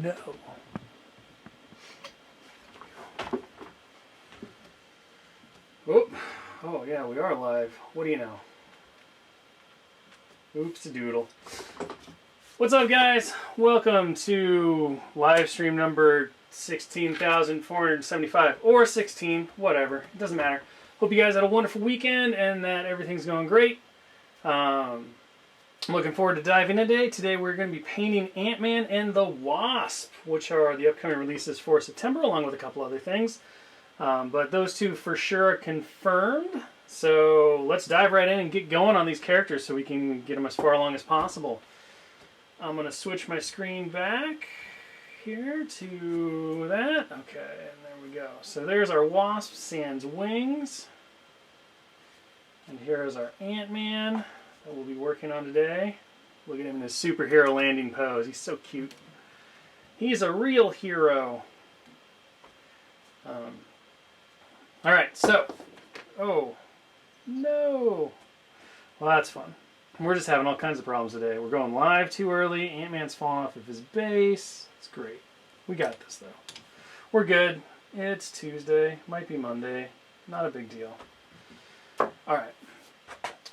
no. Oh yeah, we are live. What do you know? Oops-a-doodle. What's up, guys? Welcome to live stream number 16,475 or 16, whatever. It doesn't matter. Hope you guys had a wonderful weekend and that everything's going great. I'm looking forward to diving in today. Today we're going to be painting Ant-Man and the Wasp, which are the upcoming releases for September, along with a couple other things. But those two for sure are confirmed. So let's dive right in and get going on these characters so we can get them as far along as possible. I'm going to switch my screen back here to that. Okay, and there we go. So there's our Wasp sans wings. And here is our Ant-Man that we'll be working on today. Look at him in his superhero landing pose. He's so cute. He's a real hero. Alright, so... Oh. No. Well, that's fun. We're just having all kinds of problems today. We're going live too early. Ant-Man's falling off of his base. It's great. We got this, though. We're good. It's Tuesday. Might be Monday. Not a big deal. Alright.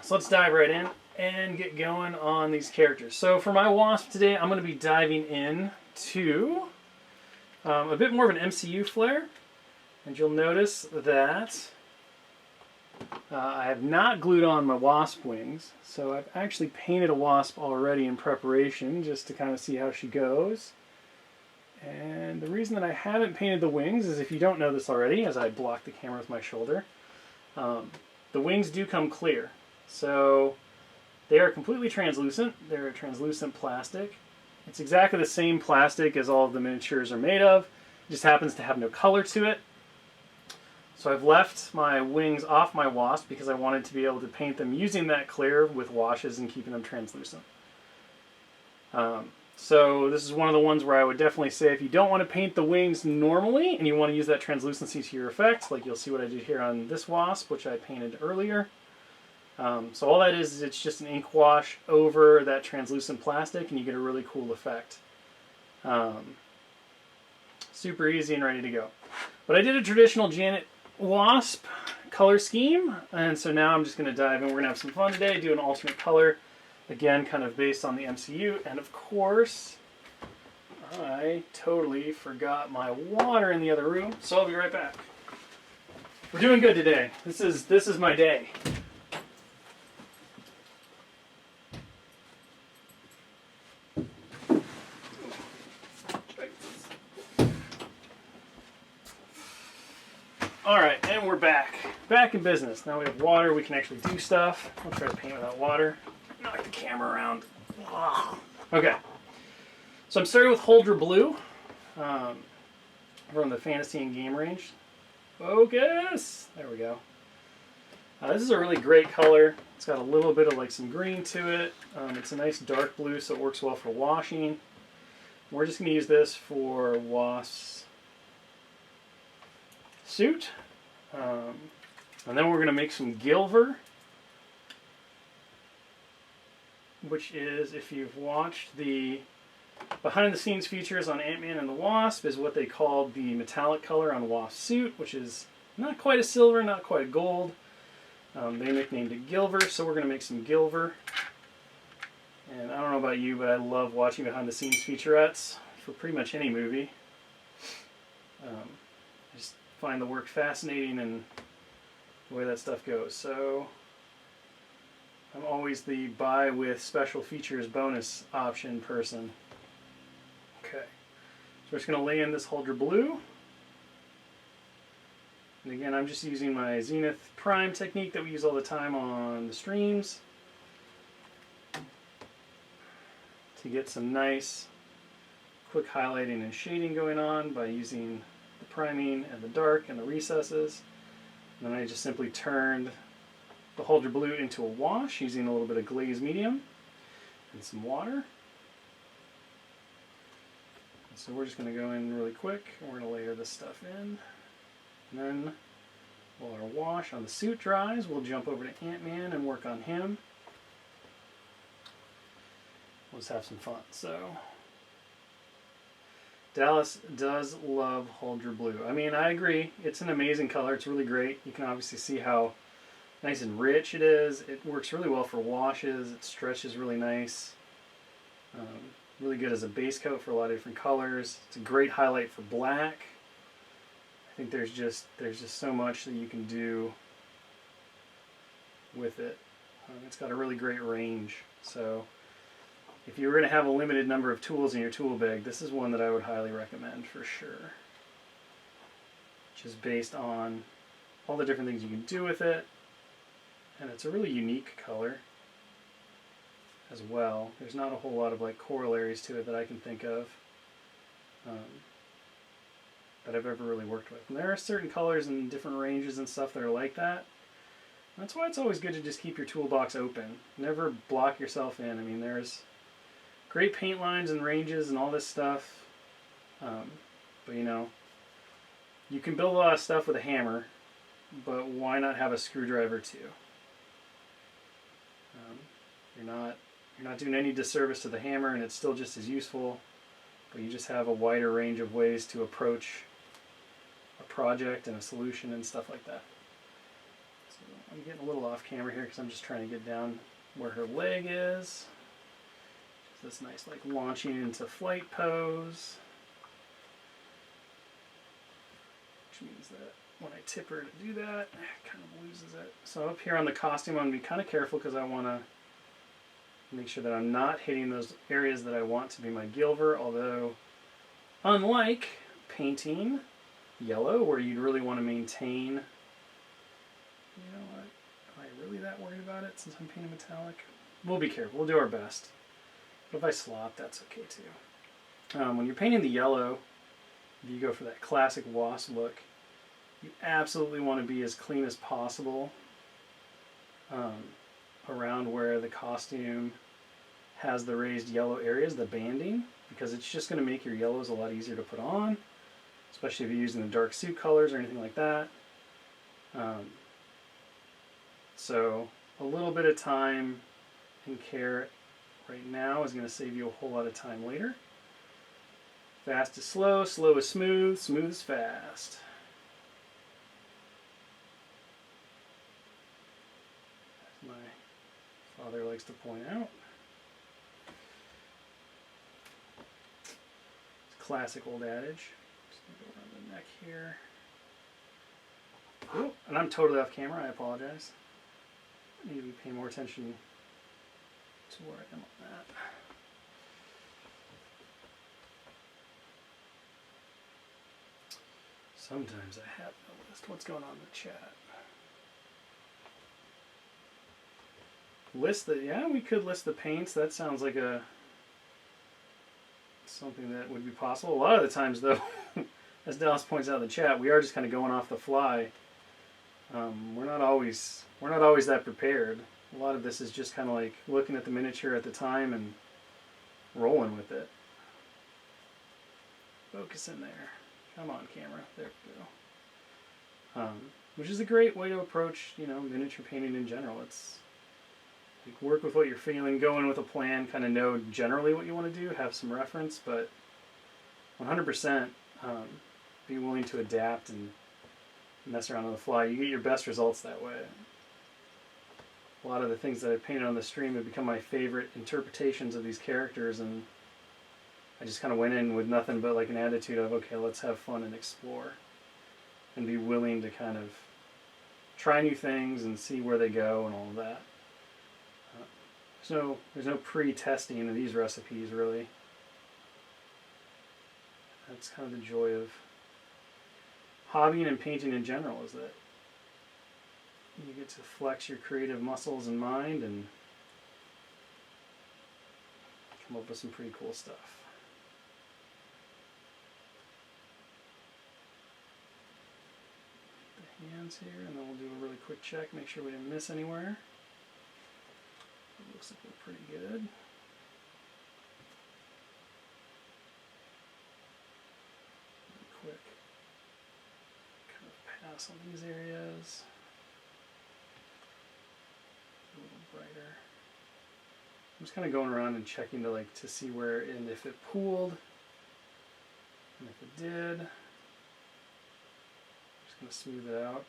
So let's dive right in and get going on these characters. So for my Wasp today, I'm going to be diving in to a bit more of an MCU flair. And you'll notice that I have not glued on my Wasp wings. So I've actually painted a Wasp already in preparation just to kind of see how she goes. And the reason that I haven't painted the wings is, if you don't know this already, as I block the camera with my shoulder, the wings do come clear. So they are completely translucent. They're a translucent plastic. It's exactly the same plastic as all of the miniatures are made of. It just happens to have no color to it. So I've left my wings off my Wasp because I wanted to be able to paint them using that clear with washes and keeping them translucent. So this is one of the ones where I would definitely say, if you don't want to paint the wings normally and you want to use that translucency to your effect, like you'll see what I did here on this Wasp, which I painted earlier. So all that is it's just an ink wash over that translucent plastic and you get a really cool effect. Super easy and ready to go. But I did a traditional Janet Wasp color scheme, and so now I'm just going to dive in. We're going to have some fun today, do an alternate color, again kind of based on the MCU, and of course I totally forgot my water in the other room, so I'll be right back. We're doing good today. This is my day. Alright, and we're back. Back in business. Now we have water, we can actually do stuff. I'll try to paint without water. Knock the camera around. Okay. So I'm starting with Huldra Blue. From the Fantasy and Game range. Focus! There we go. This is a really great color. It's got a little bit of like some green to it. It's a nice dark blue, so it works well for washing. We're just going to use this for Wasp's suit. And then we're going to make some Gilver, which is, if you've watched the behind the scenes features on Ant-Man and the Wasp, is what they called the metallic color on Wasp's suit, which is not quite a silver, not quite a gold. They nicknamed it Gilver, so we're going to make some Gilver. And I don't know about you, but I love watching behind the scenes featurettes for pretty much any movie. I just find the work fascinating and the way that stuff goes. So I'm always the buy with special features bonus option person. Okay, so we're just going to lay in this Huldra Blue. And again, I'm just using my Zenith Prime technique that we use all the time on the streams to get some nice quick highlighting and shading going on by using the priming and the dark and the recesses. And then I just simply turned the Huldra Blue into a wash using a little bit of glaze medium and some water. So we're just going to go in really quick and we're going to layer this stuff in. And then while our wash on the suit dries, we'll jump over to Ant-Man and work on him. Let's have some fun. So Dallas does love Huldra Blue. I mean, I agree. It's an amazing color. It's really great. You can obviously see how nice and rich it is. It works really well for washes. It stretches really nice. Really good as a base coat for a lot of different colors. It's a great highlight for black. I think there's just so much that you can do with it. It's got a really great range. So if you were going to have a limited number of tools in your tool bag, this is one that I would highly recommend for sure. Just based on all the different things you can do with it. And it's a really unique color as well. There's not a whole lot of like corollaries to it that I can think of that I've ever really worked with. And there are certain colors and different ranges and stuff that are like that. That's why it's always good to just keep your toolbox open. Never block yourself in. I mean, there's great paint lines and ranges and all this stuff. But you know, you can build a lot of stuff with a hammer, but why not have a screwdriver too? You're not doing any disservice to the hammer, and it's still just as useful, but you just have a wider range of ways to approach a project and a solution and stuff like that. So I'm getting a little off camera here because I'm just trying to get down where her leg is. This nice like launching into flight pose, which means that when I tip her to do that, it kind of loses it. So up here on the costume, I'm going to be kind of careful because I want to make sure that I'm not hitting those areas that I want to be my gilver, although unlike painting yellow where you'd really want to maintain, you know what, am I really that worried about it since I'm painting metallic? We'll be careful, we'll do our best. But if I slop, that's okay too. When you're painting the yellow, if you go for that classic Wasp look, you absolutely want to be as clean as possible around where the costume has the raised yellow areas, the banding, because it's just going to make your yellows a lot easier to put on, especially if you're using the dark suit colors or anything like that. So a little bit of time and care right now is going to save you a whole lot of time later. Fast is slow, slow is smooth, smooth is fast. As my father likes to point out. It's a classic old adage. Just going to go around the neck here. Ooh, and I'm totally off camera, I apologize. I need to be paying more attention to where I am on that. Sometimes I have no list. What's going on in the chat? List the, yeah, we could list the paints. That sounds like something that would be possible. A lot of the times though, as Dallas points out in the chat, we are just kind of going off the fly. We're not always that prepared. A lot of this is just kind of like looking at the miniature at the time and rolling with it. Focus in there. Come on, camera. There we go. Which is a great way to approach, you know, miniature painting in general. It's like work with what you're feeling, go in with a plan, kind of know generally what you want to do, have some reference, but 100% be willing to adapt and mess around on the fly. You get your best results that way. A lot of the things that I painted on the stream have become my favorite interpretations of these characters, and I just kind of went in with nothing but like an attitude of, okay, let's have fun and explore and be willing to kind of try new things and see where they go and all of that. There's no pre-testing of these recipes, really. That's kind of the joy of hobbying and painting in general, is that you get to flex your creative muscles and mind and come up with some pretty cool stuff. The hands here, and then we'll do a really quick check, make sure we didn't miss anywhere. It looks like we're pretty good. Quick kind of pass on these areas. A little brighter. I'm just kind of going around and checking to see where and if it pooled. And if it did, I'm just going to smooth it out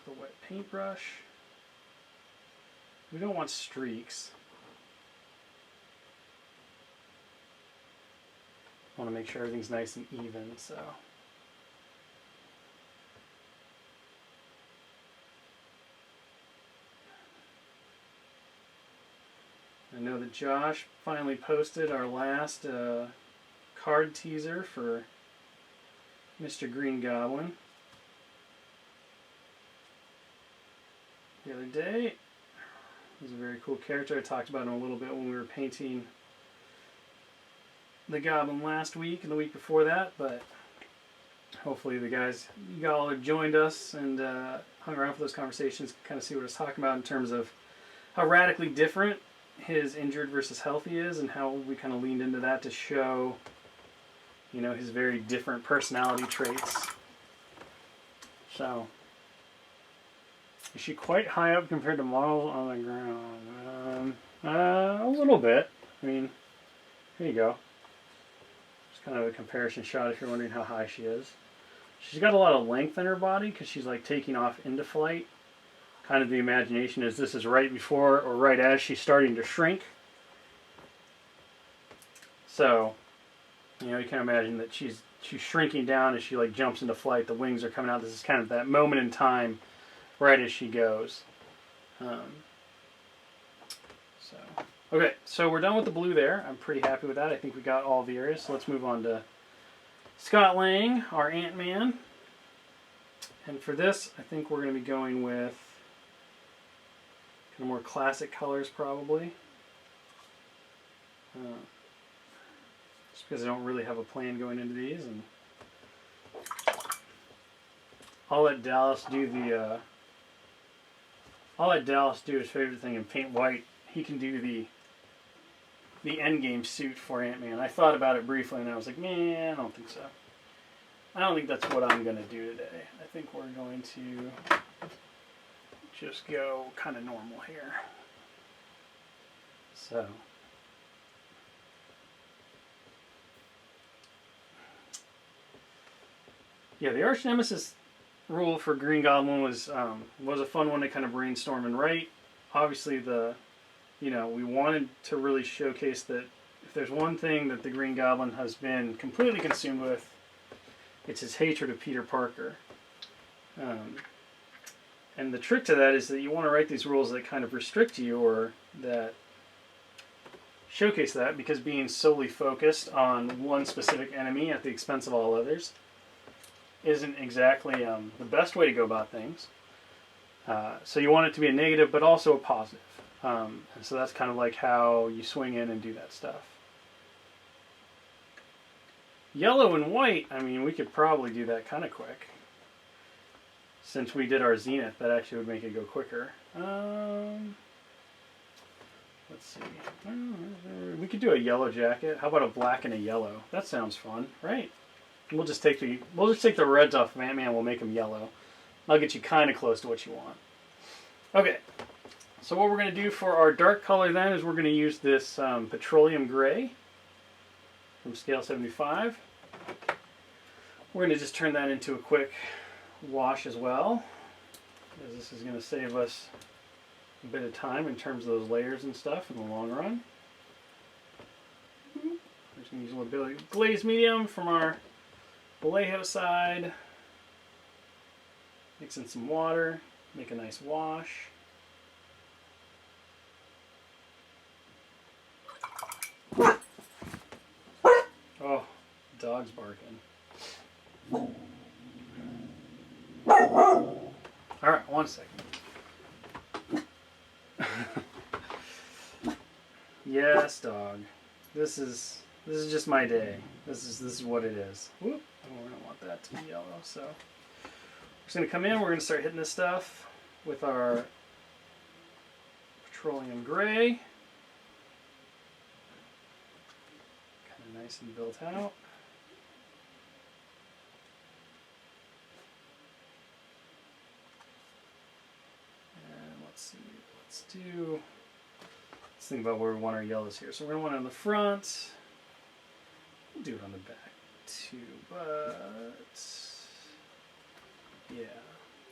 with a wet paintbrush. We don't want streaks. I want to make sure everything's nice and even, so. I know that Josh finally posted our last card teaser for Mr. Green Goblin the other day. He's a very cool character. I talked about him a little bit when we were painting the Goblin last week and the week before that, but hopefully the guys, you all have joined us and hung around for those conversations, kind of see what I was talking about in terms of how radically different his injured versus healthy is, and how we kind of leaned into that to show, you know, his very different personality traits. So, is she quite high up compared to models on the ground? A little bit. I mean, here you go. It's kind of a comparison shot if you're wondering how high she is. She's got a lot of length in her body because she's like taking off into flight. Kind of the imagination is this is right before or right as she's starting to shrink. So, you know, you can imagine that she's shrinking down as she like jumps into flight. The wings are coming out. This is kind of that moment in time right as she goes. Okay, so we're done with the blue there. I'm pretty happy with that. I think we got all the areas. So let's move on to Scott Lang, our Ant-Man. And for this, I think we're going to be going with kind of more classic colors probably. Just because I don't really have a plan going into these. And I'll let Dallas do the... I'll let Dallas do his favorite thing and paint white. He can do the endgame suit for Ant-Man. I thought about it briefly and I was like, man, I don't think so. I don't think that's what I'm going to do today. I think we're going to just go kind of normal here. So. Yeah, the Arch Nemesis rule for Green Goblin was a fun one to kind of brainstorm and write. Obviously, we wanted to really showcase that if there's one thing that the Green Goblin has been completely consumed with, it's his hatred of Peter Parker. And the trick to that is that you want to write these rules that kind of restrict you or that showcase that, because being solely focused on one specific enemy at the expense of all others isn't exactly the best way to go about things. So you want it to be a negative, but also a positive. And so that's kind of like how you swing in and do that stuff. Yellow and white, I mean, we could probably do that kind of quick. Since we did our Zenith, that actually would make it go quicker. Let's see. We could do a yellow jacket. How about a black and a yellow? That sounds fun, right? We'll just take the reds off of Ant-Man. We'll make them yellow. I'll get you kind of close to what you want. Okay. So what we're going to do for our dark color then is we're going to use this petroleum gray from scale 75. We're going to just turn that into a quick wash as well, because this is going to save us a bit of time in terms of those layers and stuff in the long run. We're just going to use a little bit of glaze medium from our Vallejo side. Mix in some water, make a nice wash. Oh, dog's barking. All right, 1 second. Yes, dog. This is just my day. This is what it is. Whoop. Oh, we don't want that to be yellow, so we're just gonna come in. We're gonna start hitting this stuff with our petroleum gray. Kind of nice and built out. Let's think about where we want our yellows here. So we're going to want it on the front. We'll do it on the back too, but yeah.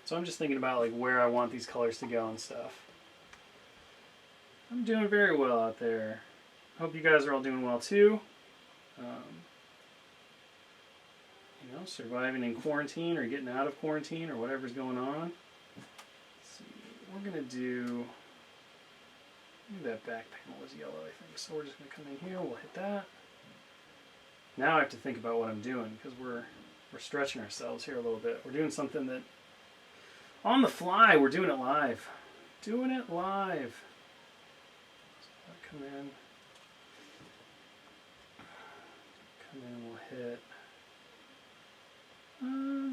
So I'm just thinking about like where I want these colors to go and stuff. I'm doing very well out there. Hope you guys are all doing well too. You know, surviving in quarantine or getting out of quarantine or whatever's going on. Let's see, we're gonna do. That back panel is yellow, I think. So we're just gonna come in here. We'll hit that. Now I have to think about what I'm doing because we're stretching ourselves here a little bit. We're doing something that on the fly. We're doing it live. Doing it live. So come in. Come in. We'll hit. You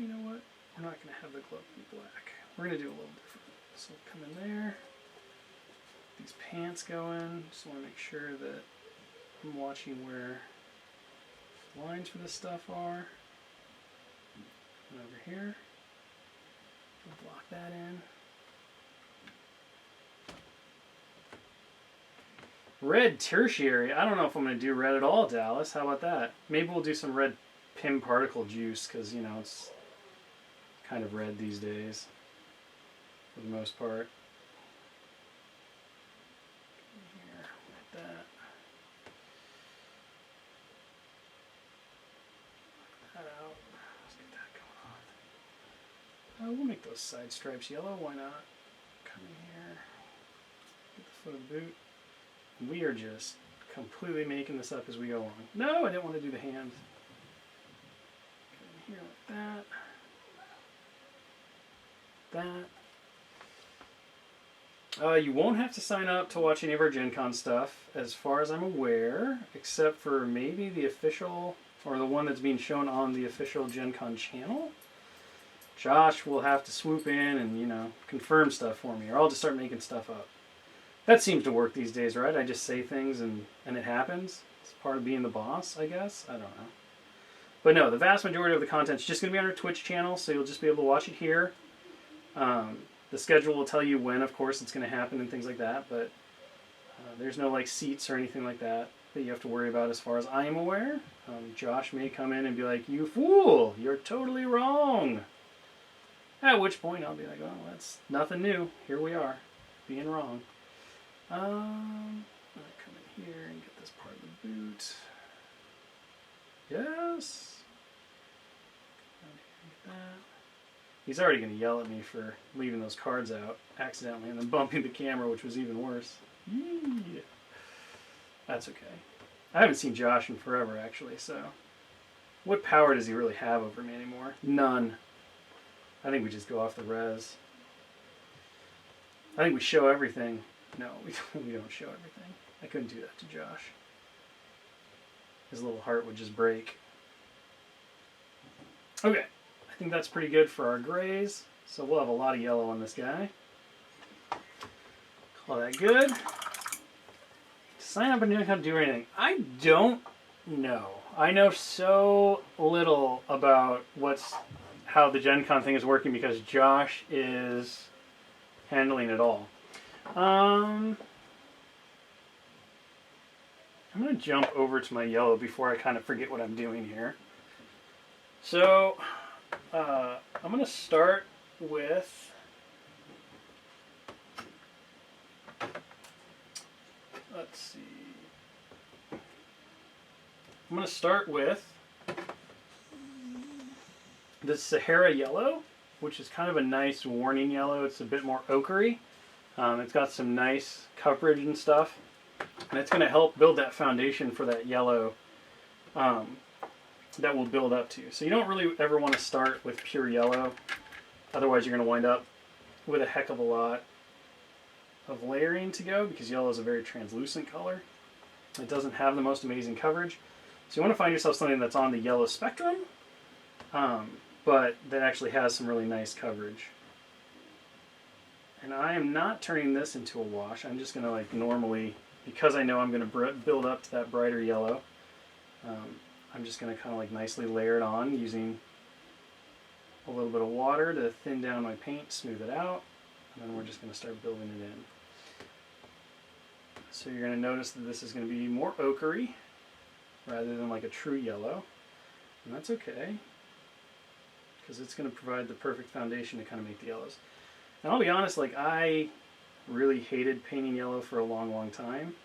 know what? We're not going to have the glove be black. We're going to do a little different. So we'll come in there. These pants go in. Just want to make sure that I'm watching where lines for this stuff are. And over here. We'll block that in. Red tertiary. I don't know if I'm going to do red at all, Dallas. How about that? Maybe we'll do some red Pim particle juice because, you know, it's kind of red these days for the most part. Here, like that. Knock that out. Let's get that going on. We'll make those side stripes yellow. Why not? Come in here. Get the foot of the boot. We are just completely making this up as we go along. No, I didn't want to do the hand. Here like that. You won't have to sign up to watch any of our Gen Con stuff, as far as I'm aware, except for maybe the official, or the one that's being shown on the official Gen Con channel. Josh will have to swoop in and, you know, confirm stuff for me, or I'll just start making stuff up. That seems to work these days, right? I just say things and it happens. It's part of being the boss, I guess. I don't know. But no, the vast majority of the content is just going to be on our Twitch channel, so you'll just be able to watch it here. The schedule will tell you when, of course, it's going to happen and things like that, but there's no like seats or anything like that you have to worry about as far as I am aware. Josh may come in and be like, "You fool, you're totally wrong." At which point I'll be like, "Oh, that's nothing new. Here we are, being wrong." I'm going to come in here and get this part of the boot. Yes. Get that. He's already going to yell at me for leaving those cards out accidentally and then bumping the camera, which was even worse. Yee. That's okay. I haven't seen Josh in forever, actually, so what power does he really have over me anymore? None. I think we just go off the res. I think we show everything. No, we don't show everything. I couldn't do that to Josh. His little heart would just break. Okay, I think that's pretty good for our grays. So we'll have a lot of yellow on this guy. Call that good. Sign up and you don't have to do anything. I don't know. I know so little about how the Gen Con thing is working because Josh is handling it all. I'm going to jump over to my yellow before I kind of forget what I'm doing here. So, I'm going to start with let's see. I'm going to start with the Sahara yellow, which is kind of a nice warning yellow. It's a bit more ochre-y. It's got some nice coverage and stuff. And it's going to help build that foundation for that yellow that will build up to. So you don't really ever want to start with pure yellow. Otherwise you're going to wind up with a heck of a lot of layering to go because yellow is a very translucent color. It doesn't have the most amazing coverage. So you want to find yourself something that's on the yellow spectrum, but that actually has some really nice coverage. And I am not turning this into a wash. I'm just going to like normally, because I know I'm going to build up to that brighter yellow, I'm just going to kind of like nicely layer it on using a little bit of water to thin down my paint, smooth it out, and then we're just going to start building it in. So you're going to notice that this is going to be more ochre-y. rather than like a true yellow. And that's okay, because it's going to provide the perfect foundation to kind of make the yellows. And I'll be honest, like I really hated painting yellow for a long time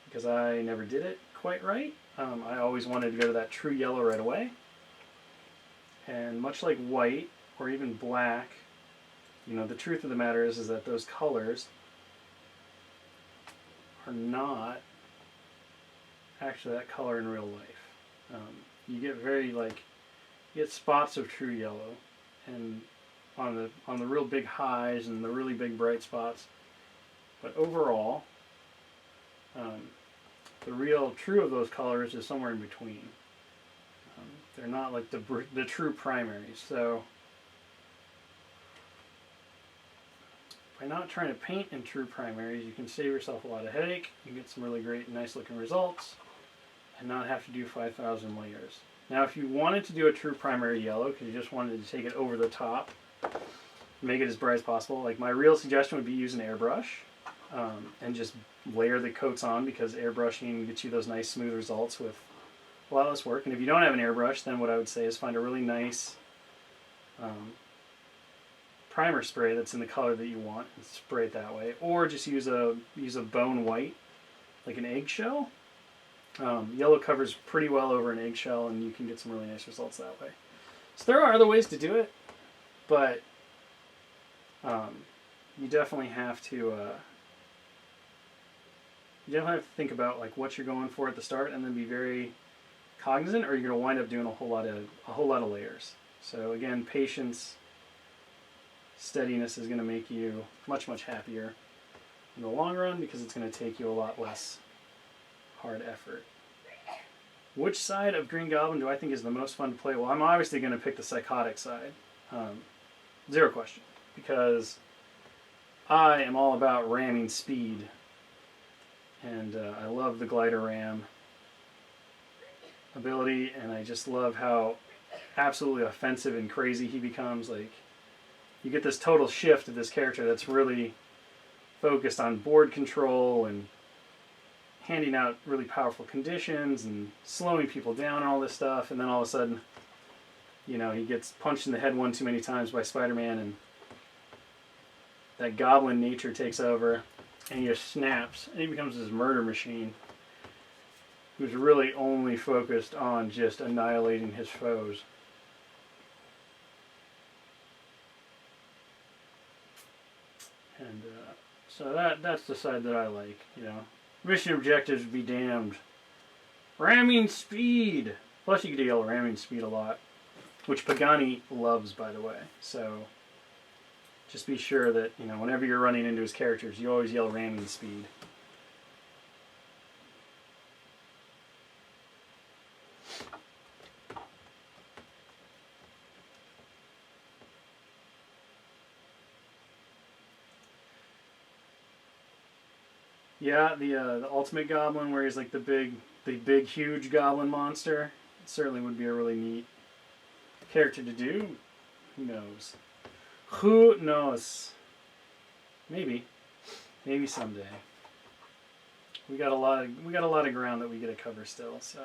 because I never did it quite right. I always wanted to go to that true yellow right away. And much like white or even black, you know, the truth of the matter is that those colors are not actually that color in real life. You get you get spots of true yellow, and on the real big highs and the really big bright spots. But overall, the real true of those colors is somewhere in between. They're not like the true primaries. So by not trying to paint in true primaries, you can save yourself a lot of headache. You can get some really great, nice looking results, and not have to do 5,000 layers. Now, if you wanted to do a true primary yellow, because you just wanted to take it over the top, make it as bright as possible, like my real suggestion would be use an airbrush and just layer the coats on, because airbrushing gets you those nice smooth results with a lot less work. And if you don't have an airbrush, then what I would say is find a really nice primer spray that's in the color that you want and spray it that way, or just use a bone white, like an eggshell. Yellow covers pretty well over an eggshell, and you can get some really nice results that way. So there are other ways to do it, but you definitely have to think about like what you're going for at the start, and then be very cognizant, or you're going to wind up doing a whole lot of layers. So again, patience, steadiness is going to make you much happier in the long run, because it's going to take you a lot less hard effort. Which side of Green Goblin do I think is the most fun to play? Well, I'm obviously going to pick the psychotic side. Zero question. Because I am all about ramming speed. And I love the glider ram ability, and I just love how absolutely offensive and crazy he becomes. Like, you get this total shift of this character that's really focused on board control and handing out really powerful conditions and slowing people down and all this stuff, and then all of a sudden, you know, he gets punched in the head one too many times by Spider-Man, and that goblin nature takes over, and he just snaps, and he becomes this murder machine who's really only focused on just annihilating his foes. And so that's the side that I like, you know. Mission objectives be damned. Ramming speed! Plus you get to yell ramming speed a lot, which Pagani loves, by the way. So just be sure that, you know, whenever you're running into his characters, you always yell ramming speed. Yeah, the ultimate goblin, where he's like the big huge goblin monster, it certainly would be a really neat character to do. Who knows? Who knows? Maybe someday. We got a lot of ground that we get to cover still. So,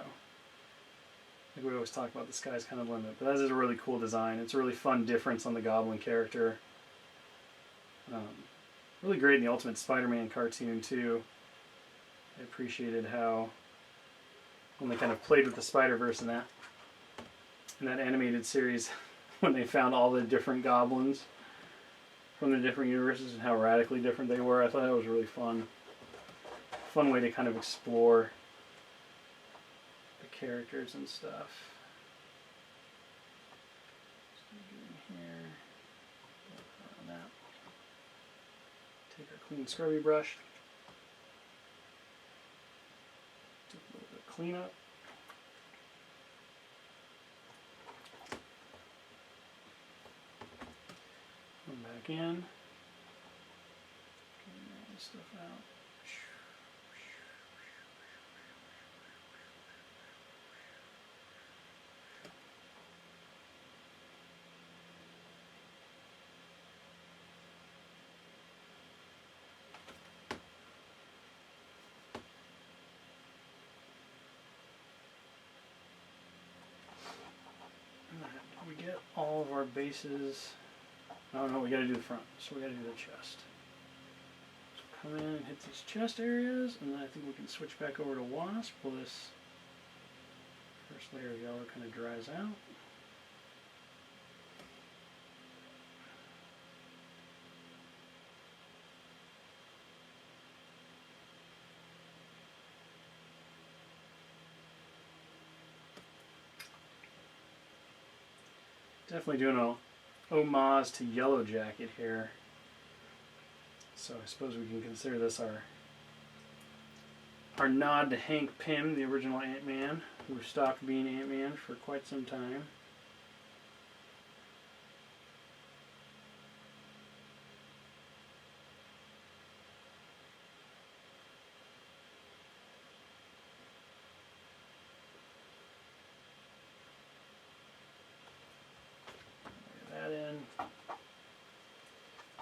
like we always talk about, the sky's kind of the limit. But that is a really cool design. It's a really fun difference on the goblin character. Really great in the Ultimate Spider-Man cartoon too. I appreciated how, when they kind of played with the Spider-Verse in that animated series, when they found all the different goblins from the different universes and how radically different they were. I thought that was really fun. Fun way to kind of explore the characters and stuff. Take our clean scrubby brush, do a little bit of cleanup. Come back in, get all this stuff out. our bases. Oh no, we gotta do the front, so we gotta do the chest. So come in and hit these chest areas, and then I think we can switch back over to Wasp while this first layer of yellow kind of dries out. Definitely doing a homage to Yellow Jacket here. So I suppose we can consider this our nod to Hank Pym, the original Ant-Man, who stopped being Ant-Man for quite some time.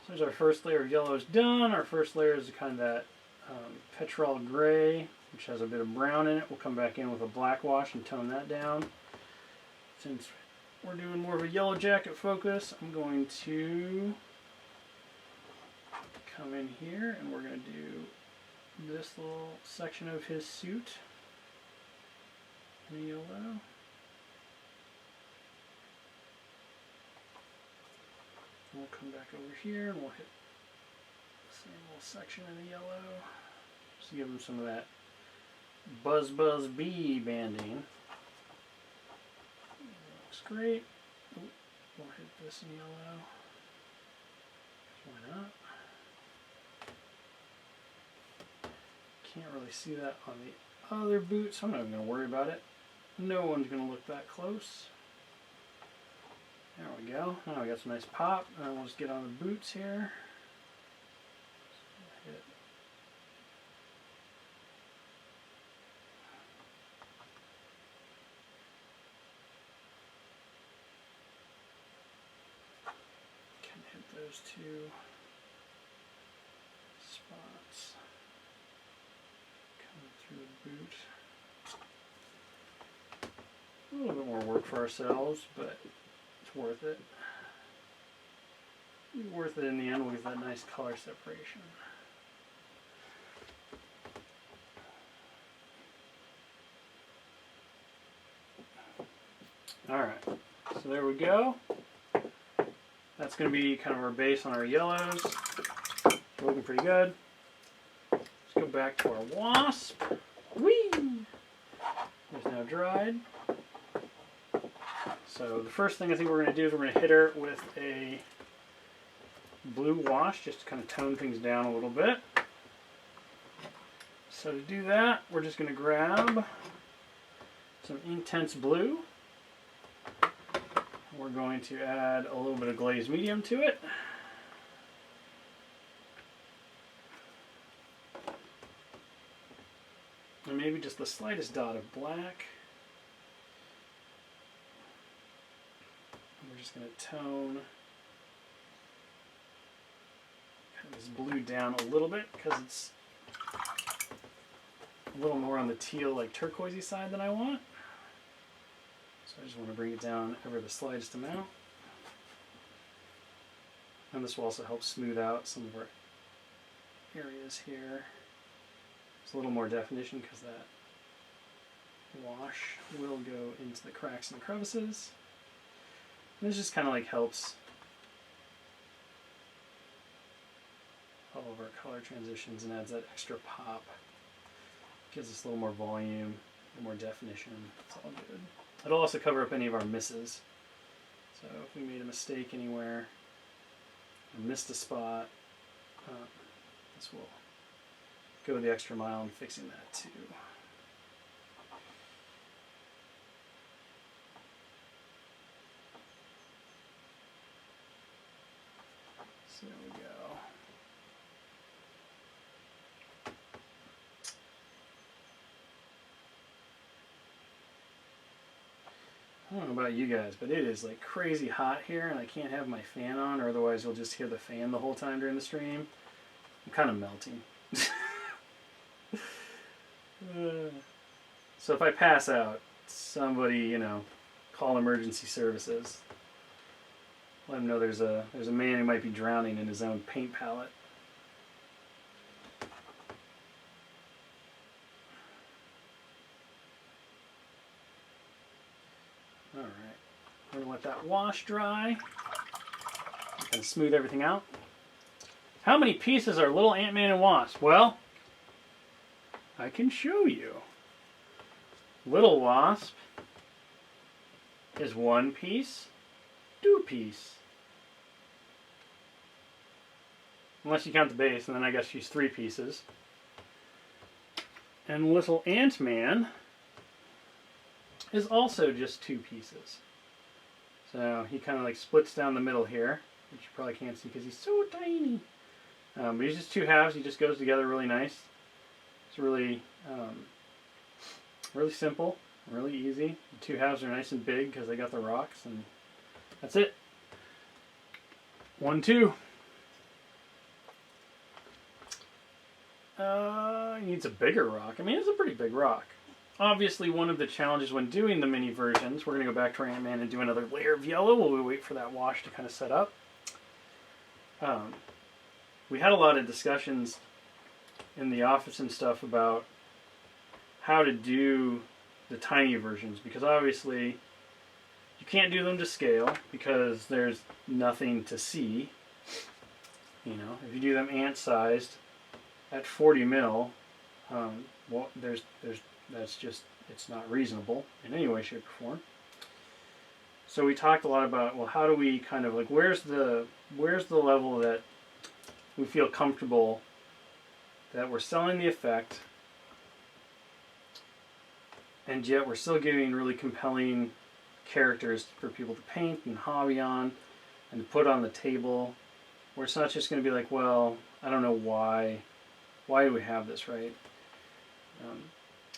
So there's our first layer of yellow is done. Our first layer is kind of that petrol gray, which has a bit of brown in it. We'll come back in with a black wash and tone that down. Since we're doing more of a Yellow Jacket focus, I'm going to come in here and we're going to do this little section of his suit in yellow. We'll come back over here and we'll hit the same little section in the yellow. Just to give them some of that Buzz Buzz Bee banding. Looks great. Ooh, we'll hit this in yellow. Why not? Can't really see that on the other boot, so I'm not even going to worry about it. No one's going to look that close. There we go. Now we got some nice pop. And we'll just get on the boots here. Hit. Can hit those two spots. Coming through the boot. A little bit more work for ourselves, but worth it. Worth it in the end. We'll get that nice color separation. Alright, so there we go. That's going to be kind of our base on our yellows. Looking pretty good. Let's go back to our Wasp. Whee! It's now dried. So the first thing I think we're going to do is we're going to hit her with a blue wash just to kind of tone things down a little bit. So to do that, we're just going to grab some Intense Blue. We're going to add a little bit of Glaze Medium to it. And maybe just the slightest dot of black. We're just going to tone kind of this blue down a little bit because it's a little more on the teal, like turquoisey side than I want. So I just want to bring it down ever the slightest amount. And this will also help smooth out some of our areas here. There's a little more definition because that wash will go into the cracks and crevices. This just kind of like helps all of our color transitions and adds that extra pop. Gives us a little more volume, a little more definition. It's all good. It'll also cover up any of our misses. So if we made a mistake anywhere, or missed a spot, this will go the extra mile in fixing that too. So there we go. I don't know about you guys, but it is like crazy hot here and I can't have my fan on or otherwise you'll just hear the fan the whole time during the stream. I'm kind of melting. So if I pass out, somebody, call emergency services. Let him know there's a man who might be drowning in his own paint palette. All right, we're gonna let that wash dry. Kind of smooth everything out. How many pieces are little Ant-Man and Wasp? Well, I can show you. Little Wasp is 1 piece, 2 piece. Unless you count the base, and then I guess she's 3 pieces. And little Ant-Man is also just 2 pieces. So he kind of like splits down the middle here, which you probably can't see because he's so tiny. But he's just 2 halves. He just goes together really nice. It's really, really simple, really easy. The 2 halves are nice and big because they got the rocks, and that's it. 1, 2. He needs a bigger rock. I mean, it's a pretty big rock. Obviously, one of the challenges when doing the mini versions, we're going to go back to our Ant-Man and do another layer of yellow while we wait for that wash to kind of set up. We had a lot of discussions in the office and stuff about how to do the tiny versions, because obviously you can't do them to scale because there's nothing to see. You know, if you do them ant-sized at 40 mil, well, that's just, it's not reasonable in any way, shape, or form. So we talked a lot about, well, how do we kind of like, where's the level that we feel comfortable that we're selling the effect, and yet we're still giving really compelling characters for people to paint and hobby on and to put on the table, where it's not just going to be like, well, I don't know why do we have this, right?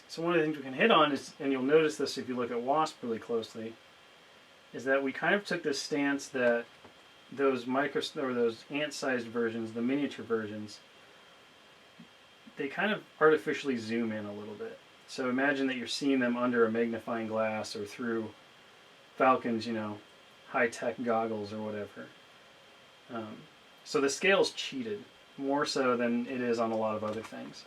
So one of the things we can hit on is, and you'll notice this if you look at Wasp really closely, is that we kind of took this stance that those those ant-sized versions, the miniature versions, they kind of artificially zoom in a little bit. So imagine that you're seeing them under a magnifying glass or through Falcon's, you know, high-tech goggles or whatever. So the scale's cheated, more so than it is on a lot of other things.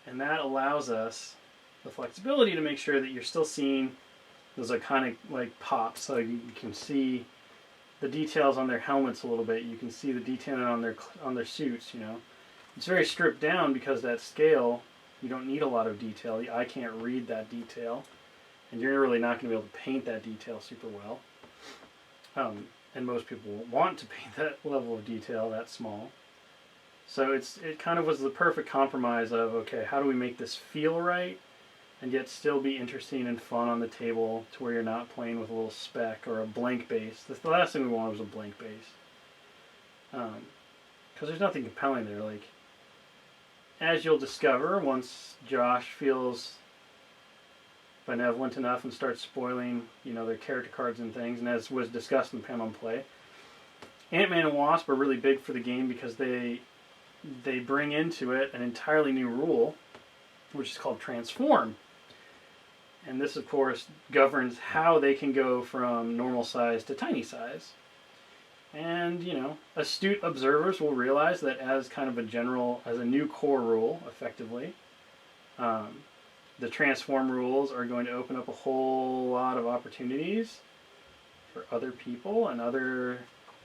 And that allows us the flexibility to make sure that you're still seeing those iconic like pops, so you can see the details on their helmets a little bit. You can see the detailing on their suits. You know, it's very stripped down because that scale, you don't need a lot of detail. The eye can't read that detail, and you're really not going to be able to paint that detail super well. And most people won't want to paint that level of detail that small. So it kind of was the perfect compromise of, okay, how do we make this feel right and yet still be interesting and fun on the table to where you're not playing with a little speck or a blank base. The last thing we wanted was a blank base. Because there's nothing compelling there. Like, as you'll discover once Josh feels benevolent enough and starts spoiling, you know, their character cards and things, and as was discussed in Pen on Play, Ant-Man and Wasp are really big for the game because they bring into it an entirely new rule, which is called transform. And this, of course, governs how they can go from normal size to tiny size. And, you know, astute observers will realize that as kind of as a new core rule, effectively, the transform rules are going to open up a whole lot of opportunities for other people and other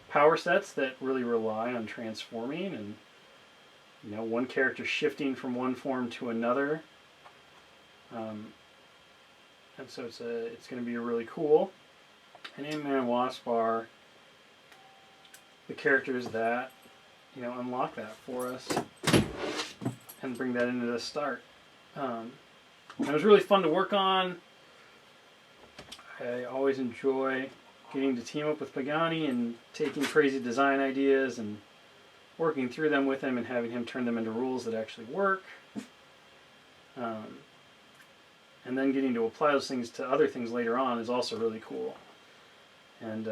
power sets that really rely on transforming and, you know, one character shifting from one form to another. And so it's going to be really cool. And Ant-Man and Wasp are the characters that, you know, unlock that for us and bring that into the start. It was really fun to work on. I always enjoy getting to team up with Pagani and taking crazy design ideas and working through them with him and having him turn them into rules that actually work. And then getting to apply those things to other things later on is also really cool. And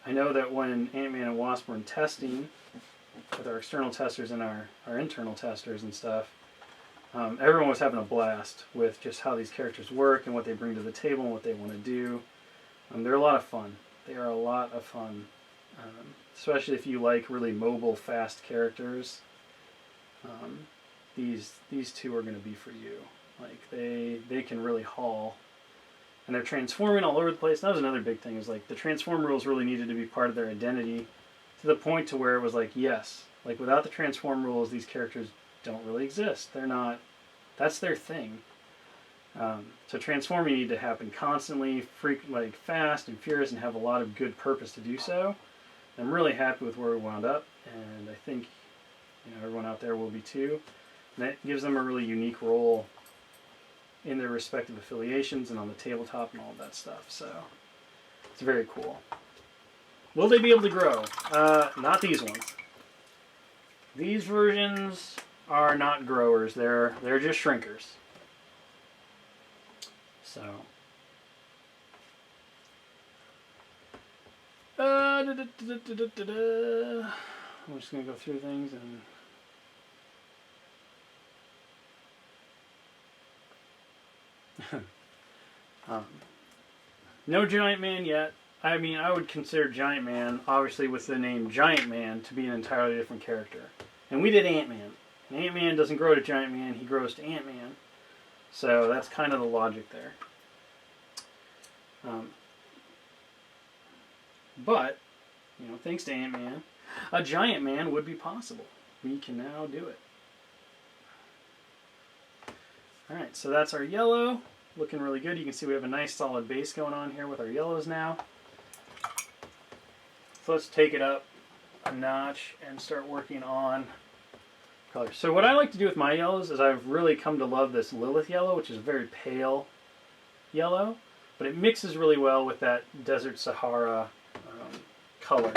I know that when Ant-Man and Wasp were in testing with our external testers and our internal testers and stuff, everyone was having a blast with just how these characters work and what they bring to the table and what they want to do. They're a lot of fun. They are a lot of fun, especially if you like really mobile, fast characters. These two are going to be for you. Like they can really haul, and they're transforming all over the place. That was another big thing. Is like the transform rules really needed to be part of their identity, to the point to where it was like, yes, like without the transform rules, these characters don't really exist. They're not. That's their thing. So transforming needed to happen constantly, like fast and furious, and have a lot of good purpose to do so. I'm really happy with where we wound up, and I think everyone out there will be too. And that gives them a really unique role in their respective affiliations and on the tabletop and all of that stuff. So it's very cool. Will they be able to grow? Not these ones. These versions are not growers. They're just shrinkers. So I'm just gonna go through things and no Giant Man yet. I mean, I would consider Giant Man, obviously with the name Giant Man, to be an entirely different character. And we did Ant-Man. And Ant-Man doesn't grow to Giant Man, he grows to Ant-Man. So that's kind of the logic there. But, thanks to Ant-Man, a Giant Man would be possible. We can now do it. Alright, so that's our yellow. Looking really good. You can see we have a nice solid base going on here with our yellows now. So let's take it up a notch and start working on colors. So what I like to do with my yellows is I've really come to love this Lilith yellow, which is a very pale yellow, but it mixes really well with that Desert Sahara color.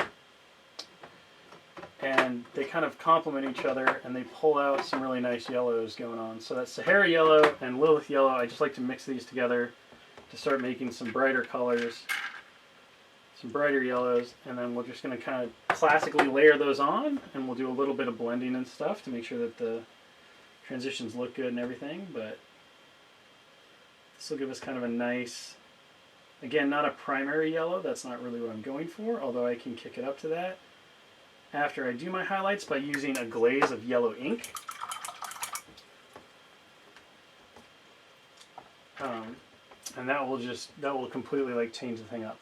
And they kind of complement each other, and they pull out some really nice yellows going on. So that's Sahara yellow and Lilith yellow. I just like to mix these together to start making some brighter colors, some brighter yellows, and then we're just going to kind of classically layer those on, and we'll do a little bit of blending and stuff to make sure that the transitions look good and everything. But this will give us kind of a nice, again, not a primary yellow. That's not really what I'm going for, although I can kick it up to that after I do my highlights by using a glaze of yellow ink. And that will completely like change the thing up.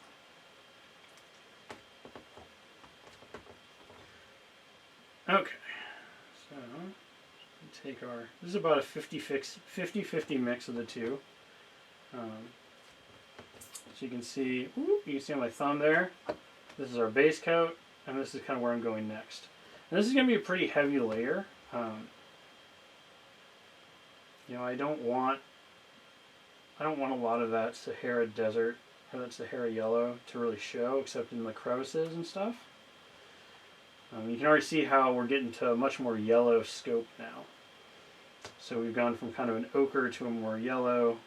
Okay, so take our, this is about a 50-50 mix of the two. So you can see on my thumb there, this is our base coat, and this is kind of where I'm going next. And this is going to be a pretty heavy layer. I don't want a lot of that Sahara desert or that Sahara yellow to really show, except in the crevices and stuff. You can already see how we're getting to a much more yellow scope now. So we've gone from kind of an ochre to a more yellow.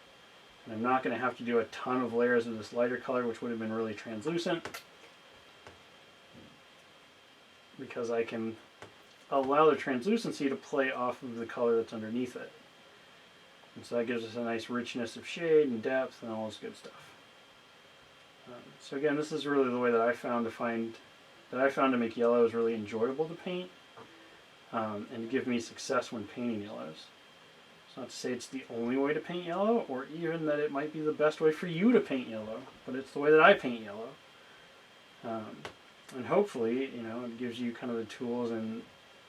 And I'm not going to have to do a ton of layers of this lighter color, which would have been really translucent, because I can allow the translucency to play off of the color that's underneath it. And so that gives us a nice richness of shade and depth and all this good stuff. So again, this is really the way that I found to make yellows really enjoyable to paint, and to give me success when painting yellows. It's not to say it's the only way to paint yellow, or even that it might be the best way for you to paint yellow, but it's the way that I paint yellow. And hopefully, it gives you kind of the tools and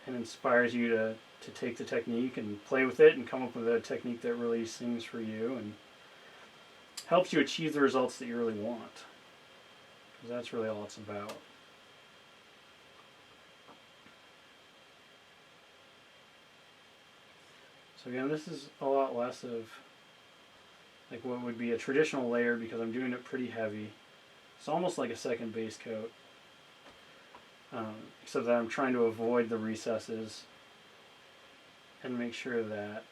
inspires you to take the technique and play with it and come up with a technique that really sings for you and helps you achieve the results that you really want. Because that's really all it's about. So again, this is a lot less of like what would be a traditional layer because I'm doing it pretty heavy. It's almost like a second base coat, except that I'm trying to avoid the recesses and make sure that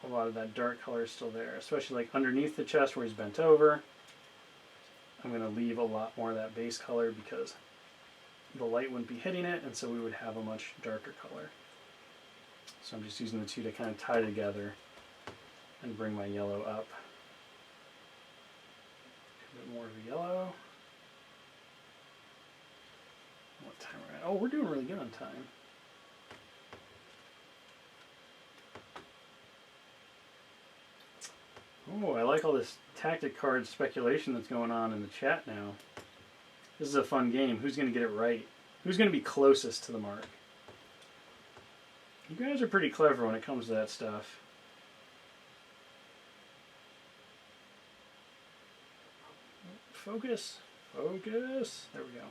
a lot of that dark color is still there, especially like underneath the chest where he's bent over. I'm going to leave a lot more of that base color because the light wouldn't be hitting it, and so we would have a much darker color. So I'm just using the two to kind of tie together and bring my yellow up. A bit more of a yellow. What time we're at? Oh, we're doing really good on time. Oh, I like all this tactic card speculation that's going on in the chat now. This is a fun game. Who's going to get it right? Who's going to be closest to the mark? You guys are pretty clever when it comes to that stuff. Focus. Focus. There we go.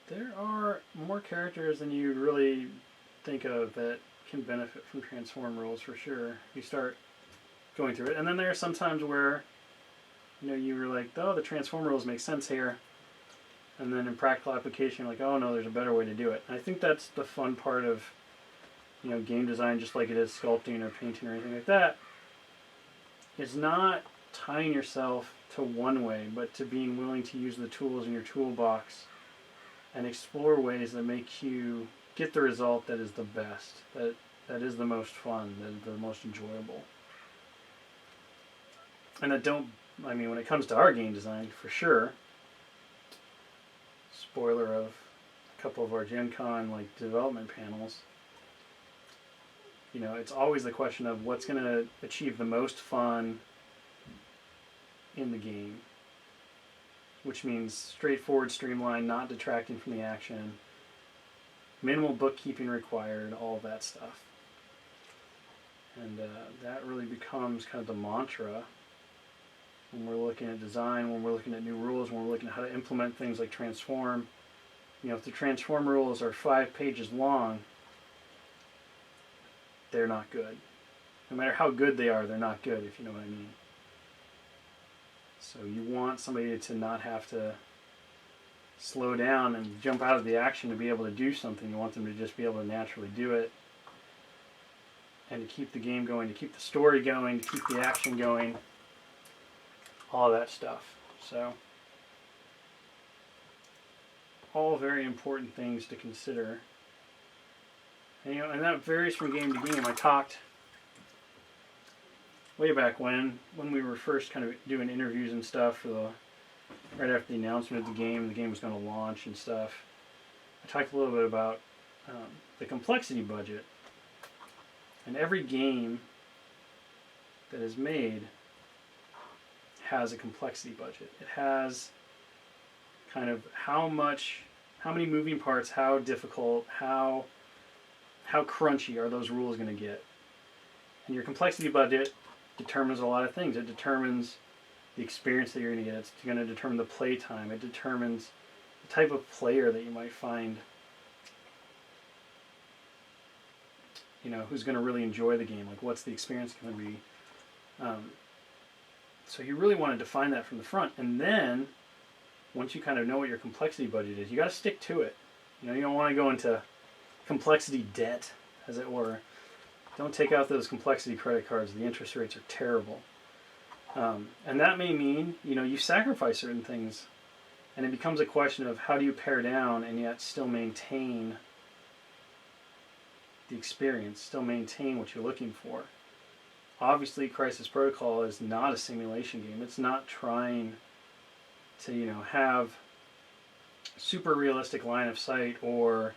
There are more characters than you really think of that can benefit from transform rules for sure. You start going through it, and then there are some times where you were like, oh, the transform rules make sense here, and then in practical application you're like, oh no, there's a better way to do it. And I think that's the fun part of game design, just like it is sculpting or painting or anything like that. It's not tying yourself to one way, but to being willing to use the tools in your toolbox and explore ways that make you get the result that is the best, that is the most fun, that is the most enjoyable. And when it comes to our game design, for sure, spoiler of a couple of our Gen Con development panels, it's always the question of what's going to achieve the most fun in the game. Which means straightforward, streamlined, not detracting from the action, minimal bookkeeping required, all of that stuff. And that really becomes kind of the mantra when we're looking at design, when we're looking at new rules, when we're looking at how to implement things like transform. If the transform rules are 5 pages long, they're not good. No matter how good they are, they're not good, if you know what I mean. So you want somebody to not have to slow down and jump out of the action to be able to do something. You want them to just be able to naturally do it. And to keep the game going, to keep the story going, to keep the action going. All that stuff. So, all very important things to consider. And that varies from game to game. I talked way back when we were first kind of doing interviews and stuff right after the announcement of the game was going to launch and stuff. I talked a little bit about the complexity budget. And every game that is made has a complexity budget. It has kind of how many moving parts, how difficult, how crunchy are those rules going to get. And your complexity budget determines a lot of things. It determines the experience that you're going to get. It's going to determine the play time. It determines the type of player that you might find, who's going to really enjoy the game. Like, what's the experience going to be? So you really want to define that from the front. And then, once you kind of know what your complexity budget is, you got to stick to it. You don't want to go into complexity debt, as it were. Don't take out those complexity credit cards. The interest rates are terrible. And that may mean, you sacrifice certain things. And it becomes a question of how do you pare down and yet still maintain the experience, still maintain what you're looking for. Obviously, Crisis Protocol is not a simulation game. It's not trying to, have super realistic line of sight or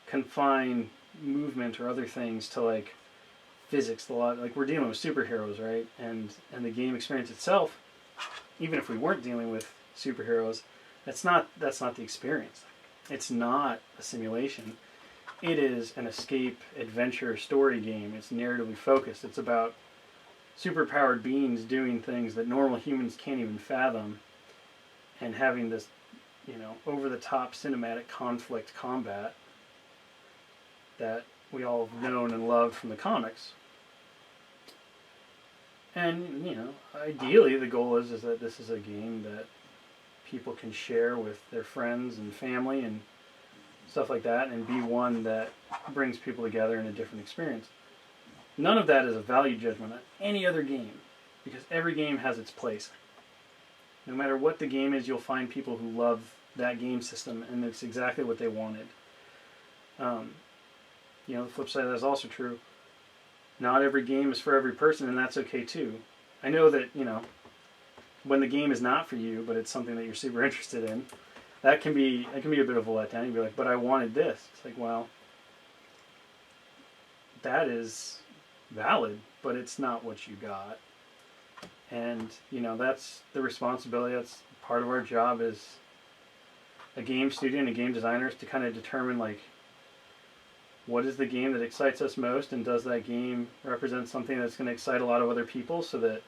confine movement or other things to physics. We're dealing with superheroes, right? And the game experience itself, even if we weren't dealing with superheroes, that's not the experience. It's not a simulation. It is an escape adventure story game. It's narratively focused. It's about superpowered beings doing things that normal humans can't even fathom, and having this, over-the-top cinematic conflict combat that we all have known and loved from the comics. And, you know, ideally the goal is that this is a game that people can share with their friends and family and stuff like that, and be one that brings people together in a different experience. None of that is a value judgment on any other game, because every game has its place. No matter what the game is, you'll find people who love that game system, and it's exactly what they wanted. You know, the flip side of that is also true. Not every game is for every person, and that's okay too. I know that, you know, when the game is not for you, but it's something that you're super interested in, that can be a bit of a letdown. You'd be like, but I wanted this. It's like, well, that is valid, but it's not what you got. And, you know, that's the responsibility. That's part of our job as a game studio and a game designer, is to kind of determine, like, what is the game that excites us most, and does that game represent something that's going to excite a lot of other people so that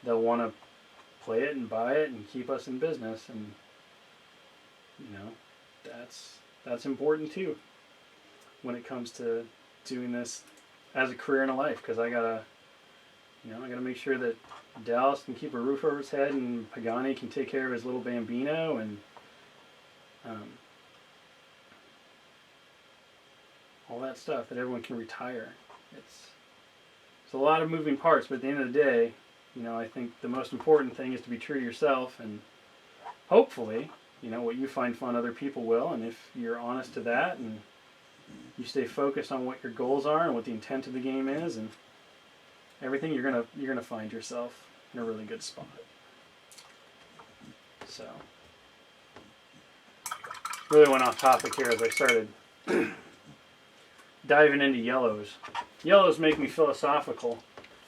they'll want to play it and buy it and keep us in business. And, you know, that's important too when it comes to doing this as a career and a life, because I gotta make sure that Dallas can keep a roof over his head, and Pagani can take care of his little Bambino, and all that stuff, that everyone can retire. It's a lot of moving parts, but at the end of the day, you know, I think the most important thing is to be true to yourself, and hopefully, you know, what you find fun, other people will, and if you're honest to that, and you stay focused on what your goals are and what the intent of the game is, and everything, you're gonna find yourself in a really good spot. So, really went off topic here as I started diving into yellows. Yellows make me philosophical.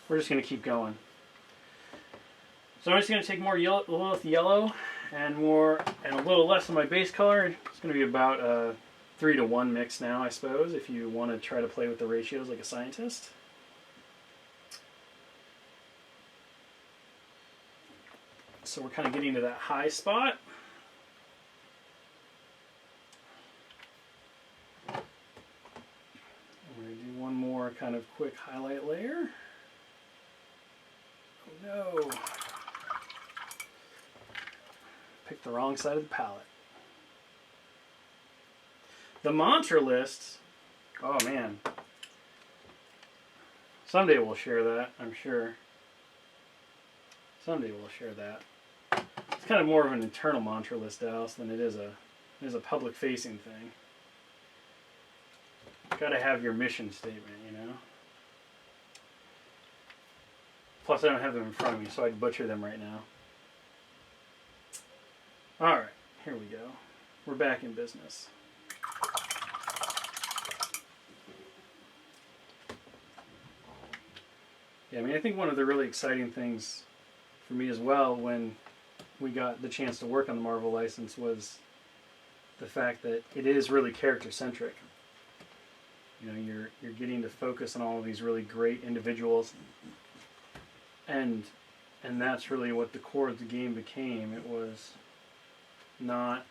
We're just going to keep going. So I'm just going to take more Lilith yellow and a little less of my base color. It's going to be about a 3-to-1 mix now, I suppose, if you want to try to play with the ratios like a scientist. So we're kind of getting to that high spot. We're going to do one more kind of quick highlight layer. Oh no. Picked the wrong side of the palette. The mantra lists, oh man. Someday we'll share that, I'm sure. Someday we'll share that. It's kind of more of an internal mantra list, Dallas, than it is a public-facing thing. Gotta have your mission statement, you know? Plus, I don't have them in front of me, so I'd butcher them right now. Alright, here we go. We're back in business. Yeah, I mean, I think one of the really exciting things for me as well when we got the chance to work on the Marvel license was the fact that it is really character-centric. You know, you're getting to focus on all of these really great individuals, and that's really what the core of the game became. It was not...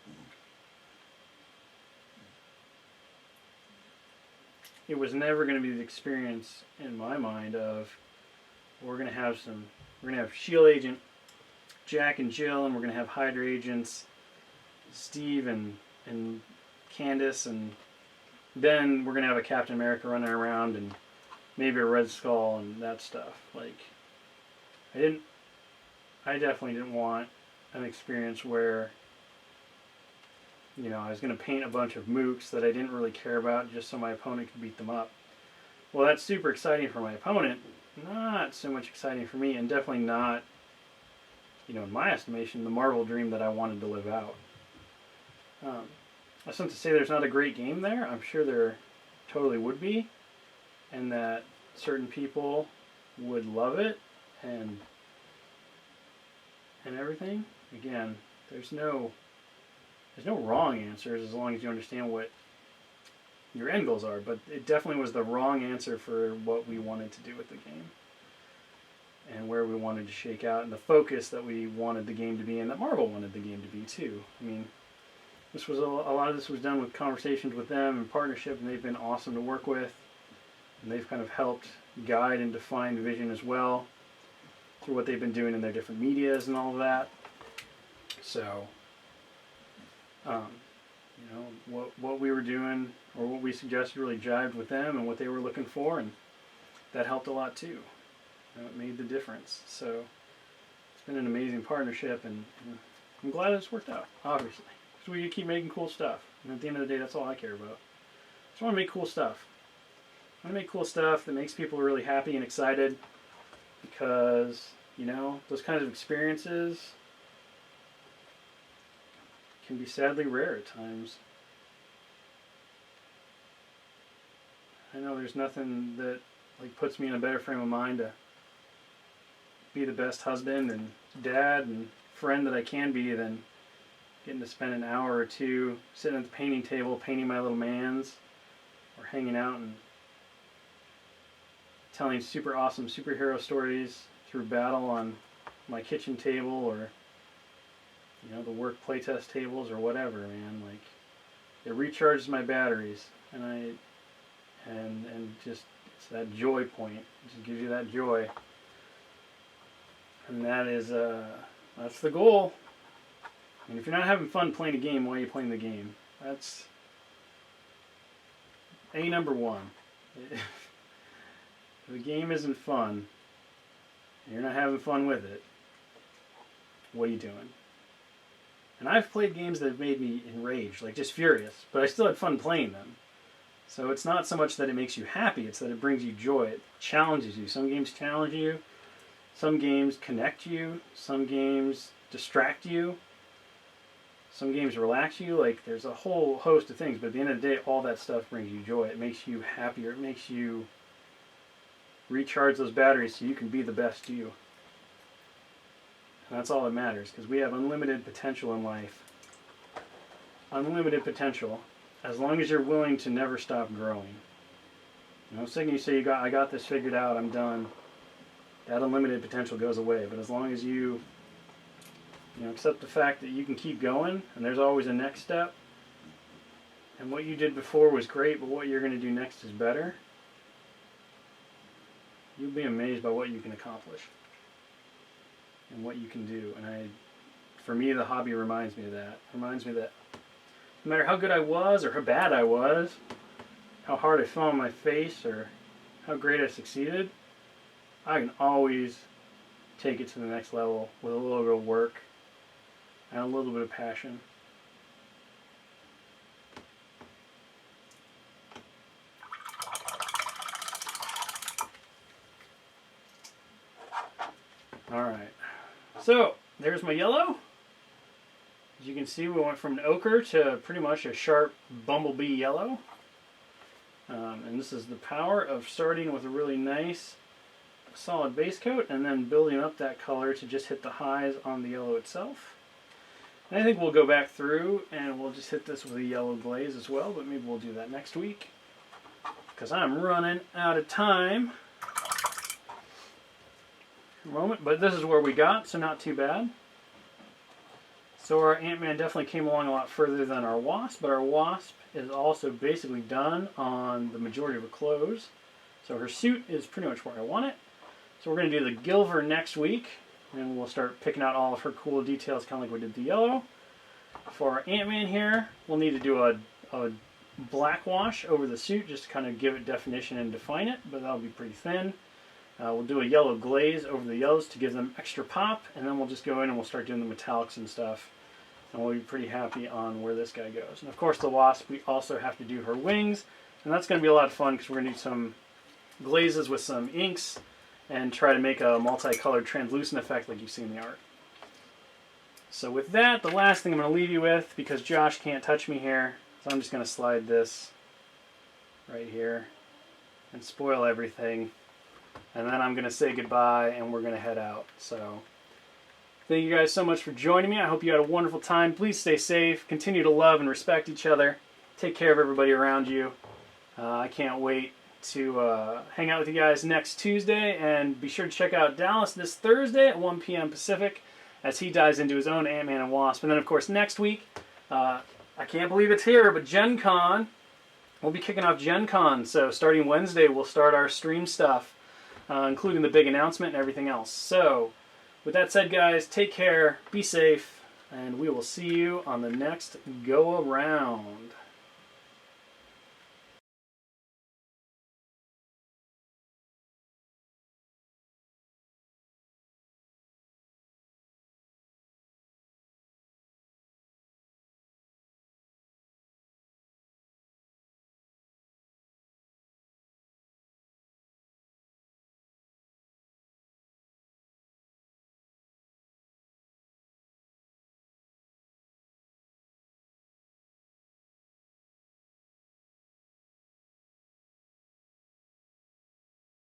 It was never going to be the experience, in my mind, of we're going to have S.H.I.E.L.D. agent Jack and Jill, and we're going to have Hydra agents Steve and Candace, and then we're going to have a Captain America running around and maybe a Red Skull and that stuff. Like, I definitely didn't want an experience where, you know, I was going to paint a bunch of mooks that I didn't really care about just so my opponent could beat them up. Well, that's super exciting for my opponent, not so much exciting for me, and definitely not, you know, in my estimation, the Marvel dream that I wanted to live out. That's not to say there's not a great game there. I'm sure there totally would be, and that certain people would love it and everything. Again, there's no wrong answers as long as you understand what your end goals are, but it definitely was the wrong answer for what we wanted to do with the game and where we wanted to shake out, and the focus that we wanted the game to be, and that Marvel wanted the game to be too. I mean, this was a lot of this was done with conversations with them and partnership, and they've been awesome to work with, and they've kind of helped guide and define the vision as well. through what they've been doing in their different medias and all of that. So, you know, what we were doing or what we suggested really jived with them and what they were looking for, and that helped a lot too. You know, it made the difference. So it's been an amazing partnership, and I'm glad it's worked out, obviously, because we keep making cool stuff. And at the end of the day, that's all I care about. I just want to make cool stuff. I want to make cool stuff that makes people really happy and excited, because, you know, those kinds of experiences can be sadly rare at times. I know there's nothing that like puts me in a better frame of mind to be the best husband and dad and friend that I can be than getting to spend an hour or two sitting at the painting table painting my little mans, or hanging out and telling super awesome superhero stories through battle on my kitchen table, or, you know, the work playtest tables or whatever, man. Like, it recharges my batteries, and just, it's that joy point. It just gives you that joy. And that is, that's the goal. And if you're not having fun playing a game, why are you playing the game? That's number one. If the game isn't fun, and you're not having fun with it, what are you doing? And I've played games that have made me enraged, like just furious, but I still had fun playing them. So it's not so much that it makes you happy, it's that it brings you joy. It challenges you. Some games challenge you, some games connect you, some games distract you, some games relax you. Like, there's a whole host of things, but at the end of the day, all that stuff brings you joy. It makes you happier. It makes you recharge those batteries so you can be the best you. And that's all that matters, because we have unlimited potential in life. Unlimited potential, as long as you're willing to never stop growing. You know, the second you say, I got this figured out, I'm done, that unlimited potential goes away. But as long as you accept the fact that you can keep going, and there's always a next step, and what you did before was great, but what you're going to do next is better, you'll be amazed by what you can accomplish and what you can do. And for me, the hobby reminds me of that. It reminds me that no matter how good I was or how bad I was, how hard I fell on my face or how great I succeeded, I can always take it to the next level with a little bit of work and a little bit of passion. Alright, so there's my yellow. As you can see, we went from an ochre to pretty much a sharp bumblebee yellow. And this is the power of starting with a really nice solid base coat and then building up that color to just hit the highs on the yellow itself. And I think we'll go back through and we'll just hit this with a yellow glaze as well, but maybe we'll do that next week, because I'm running out of time. Moment, but this is where we got, so not too bad. So our Ant-Man definitely came along a lot further than our Wasp, but our Wasp is also basically done on the majority of her clothes. So her suit is pretty much where I want it. So we're going to do the Gilver next week, and we'll start picking out all of her cool details, kind of like we did the yellow. For our Ant-Man here, we'll need to do a black wash over the suit just to kind of give it definition and define it, but that'll be pretty thin. We'll do a yellow glaze over the yellows to give them extra pop, and then we'll just go in and we'll start doing the metallics and stuff. And we'll be pretty happy on where this guy goes. And of course the Wasp, we also have to do her wings, and that's going to be a lot of fun because we're going to do some glazes with some inks and try to make a multicolored translucent effect like you see in the art. So with that, the last thing I'm going to leave you with, because Josh can't touch me here, so I'm just going to slide this right here and spoil everything. And then I'm going to say goodbye and we're going to head out. So thank you guys so much for joining me. I hope you had a wonderful time. Please stay safe. Continue to love and respect each other. Take care of everybody around you. I can't wait to hang out with you guys next Tuesday. And be sure to check out Dallas this Thursday at 1 p.m. Pacific as he dives into his own Ant-Man and Wasp. And then, of course, next week, I can't believe it's here, but Gen Con. We'll be kicking off Gen Con. So starting Wednesday, we'll start our stream stuff. including the big announcement and everything else. So, with that said, guys, take care, be safe, and we will see you on the next go around.